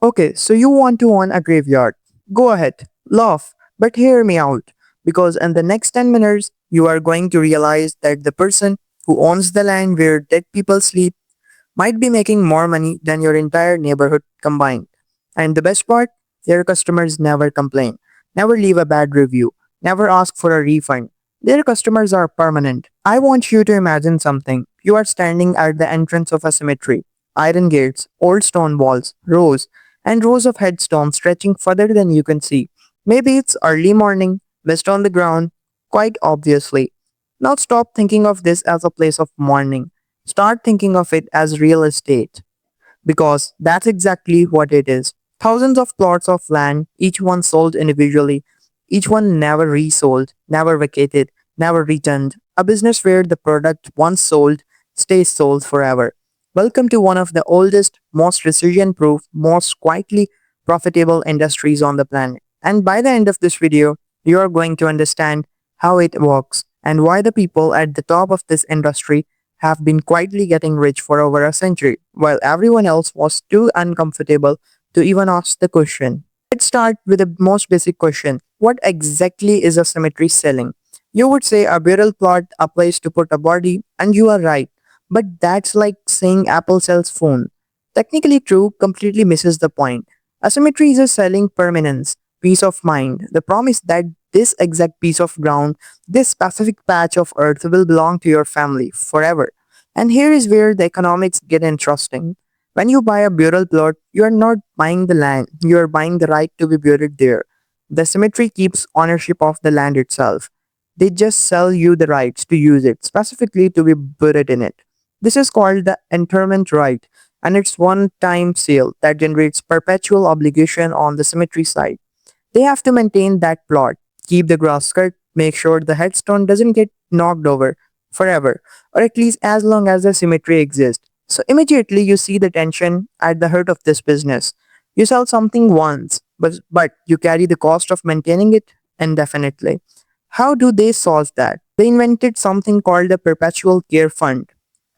Okay, so you want to own a graveyard. Go ahead, laugh, but hear me out. Because in the next 10 minutes, you are going to realize that the person who owns the land where dead people sleep might be making more money than your entire neighborhood combined. And the best part, their customers never complain, never leave a bad review, never ask for a refund. Their customers are permanent. I want you to imagine something. You are standing at the entrance of a cemetery. Iron gates, old stone walls, rows, and rows of headstones stretching further than you can see. Maybe it's early morning, mist on the ground, quite obviously. Now stop thinking of this as a place of mourning. Start thinking of it as real estate because that's exactly what it is. Thousands of plots of land, each one sold individually, each one never resold, never vacated, never returned. A business where the product once sold stays sold forever. Welcome to one of the oldest, most recession proof, most quietly profitable industries on the planet. And by the end of this video, you are going to understand how it works and why the people at the top of this industry have been quietly getting rich for over a century, while everyone else was too uncomfortable to even ask the question. Let's start with the most basic question. What exactly is a cemetery selling? You would say a burial plot, a place to put a body, and you are right. But that's like saying Apple sells phone. Technically true, completely misses the point. A cemetery is a selling permanence, peace of mind, the promise that this exact piece of ground, this specific patch of earth will belong to your family forever. And here is where the economics get interesting. When you buy a burial plot, you are not buying the land, you are buying the right to be buried there. The cemetery keeps ownership of the land itself. They just sell you the rights to use it, specifically to be buried in it. This is called the interment right, and it's one-time sale that generates perpetual obligation on the cemetery side. They have to maintain that plot, keep the grass cut, make sure the headstone doesn't get knocked over forever, or at least as long as the cemetery exists. So immediately you see the tension at the heart of this business. You sell something once, but you carry the cost of maintaining it indefinitely. How do they solve that? They invented something called the perpetual care fund.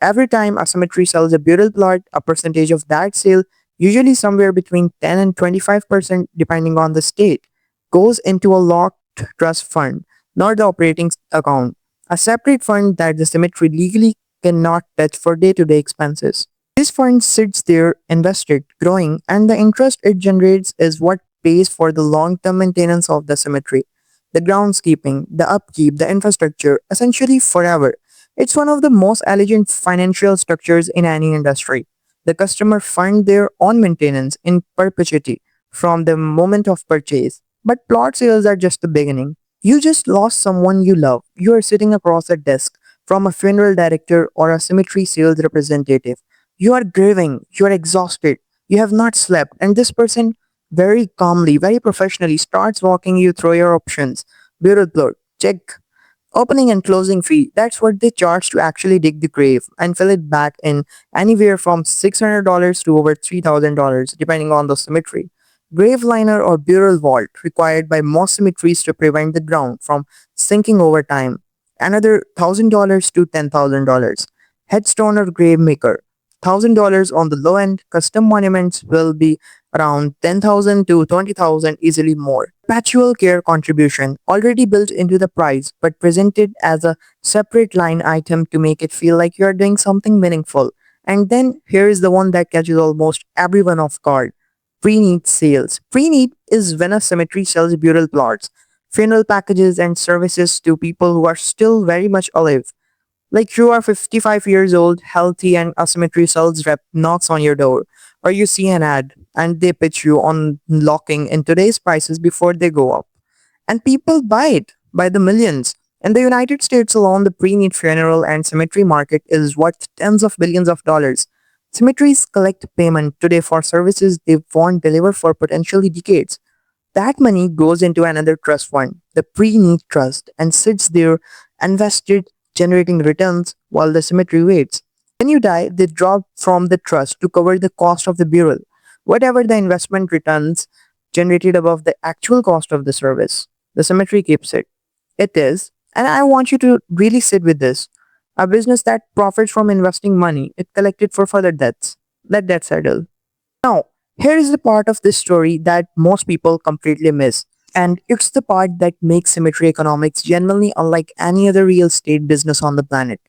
Every time a cemetery sells a burial plot, a percentage of that sale, usually somewhere between 10 and 25% depending on the state, goes into a locked trust fund, not the operating account, a separate fund that the cemetery legally cannot touch for day-to-day expenses. This fund sits there invested, growing, and the interest it generates is what pays for the long-term maintenance of the cemetery, the groundskeeping, the upkeep, the infrastructure, essentially forever. It's one of the most elegant financial structures in any industry. The customer fund their own maintenance in perpetuity from the moment of purchase. But plot sales are just the beginning. You just lost someone you love. You are sitting across a desk from a funeral director or a cemetery sales representative. You are grieving, you are exhausted, you have not slept, and this person very calmly, very professionally starts walking you through your options. Burial plot, check. Opening and closing fee, that's what they charge to actually dig the grave and fill it back in anywhere from $600 to over $3,000 depending on the cemetery. Grave liner or burial vault required by most cemeteries to prevent the ground from sinking over time. Another $1,000 to $10,000. Headstone or grave maker. $1,000 on the low end, custom monuments will be around 10,000 to 20,000, easily more. Perpetual care contribution, already built into the price but presented as a separate line item to make it feel like you are doing something meaningful. And then here is the one that catches almost everyone off guard. Pre-need sales. Pre-need is when a cemetery sells burial plots, funeral packages and services to people who are still very much alive. Like you are 55 years old, healthy, and a cemetery sales rep knocks on your door, or you see an ad and they pitch you on locking in today's prices before they go up. And people buy it by the millions. In the United States alone, the pre-need funeral and cemetery market is worth tens of billions of dollars. Cemeteries collect payment today for services they won't deliver for potentially decades. That money goes into another trust fund, the pre-need trust, and sits there invested, generating returns while the cemetery waits. When you die, they draw from the trust to cover the cost of the burial, whatever the investment returns generated above the actual cost of the service. The cemetery keeps it. It is, and I want you to really sit with this, a business that profits from investing money it collected for further deaths. Let that settle. Now, Here is the part of this story that most people completely miss. And it's the part that makes cemetery economics genuinely unlike any other real estate business on the planet.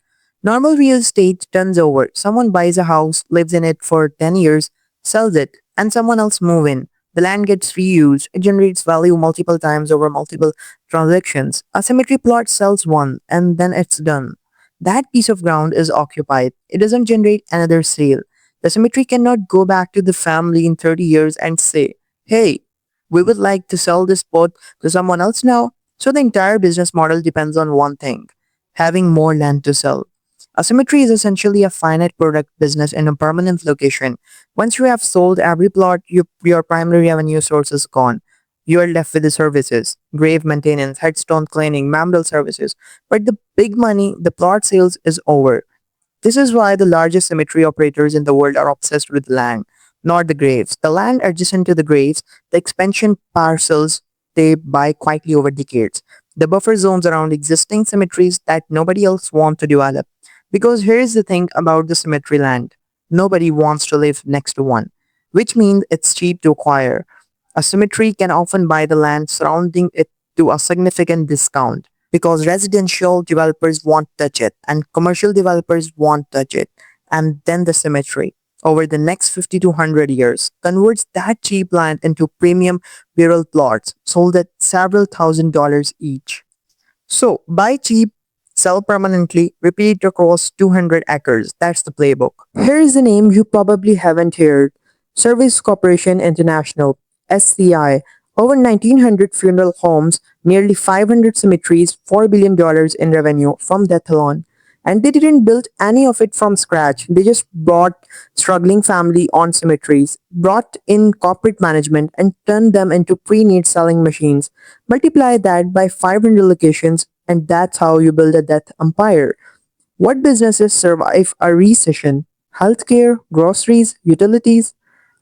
Normal real estate turns over. Someone buys a house, lives in it for 10 years, sells it, and someone else moves in. The land gets reused. It generates value multiple times over multiple transactions. A cemetery plot sells one, and then it's done. That piece of ground is occupied. It doesn't generate another sale. The cemetery cannot go back to the family in 30 years and say, hey, we would like to sell this plot to someone else now. So the entire business model depends on one thing, having more land to sell. A cemetery is essentially a finite product business in a permanent location. Once you have sold every plot, your primary revenue source is gone. You are left with the services, grave maintenance, headstone cleaning, memorial services. But the big money, the plot sales, is over. This is why the largest cemetery operators in the world are obsessed with land, not the graves. The land adjacent to the graves, the expansion parcels they buy quietly over decades, the buffer zones around existing cemeteries that nobody else wants to develop. Because here's the thing about the cemetery land, nobody wants to live next to one, which means it's cheap to acquire. A cemetery can often buy the land surrounding it to a significant discount because residential developers won't touch it and commercial developers won't touch it. And then the cemetery, over the next 50 to 100 years, converts that cheap land into premium burial plots sold at several $1,000s each. So, buy cheap, sell permanently, repeat across 200 acres. That's the playbook. Here is a name you probably haven't heard: Service Corporation International, SCI. Over 1,900 funeral homes, nearly 500 cemeteries, $4 billion in revenue from death alone. And they didn't build any of it from scratch. They just brought struggling family on cemeteries, brought in corporate management, and turned them into pre-need selling machines. Multiply that by 500 locations, and that's how you build a death empire. What businesses survive a recession? Healthcare, groceries, utilities?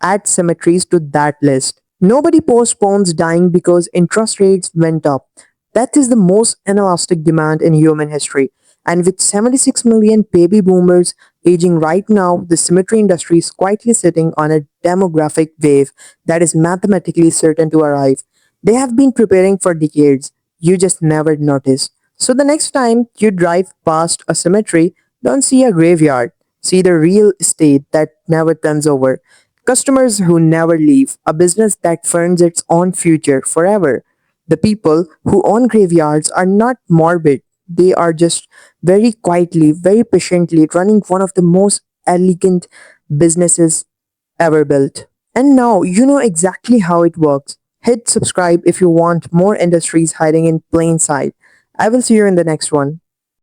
Add cemeteries to that list. Nobody postpones dying because interest rates went up. That is the most inelastic demand in human history. And with 76 million baby boomers aging right now, the cemetery industry is quietly sitting on a demographic wave that is mathematically certain to arrive. They have been preparing for decades. You just never noticed. So the next time you drive past a cemetery, don't see a graveyard. See the real estate that never turns over. Customers who never leave. A business that funds its own future forever. The people who own graveyards are not morbid. They are just very quietly, very patiently running one of the most elegant businesses ever built. And now you know exactly how it works. Hit subscribe if you want more industries hiding in plain sight. I will see you in the next one.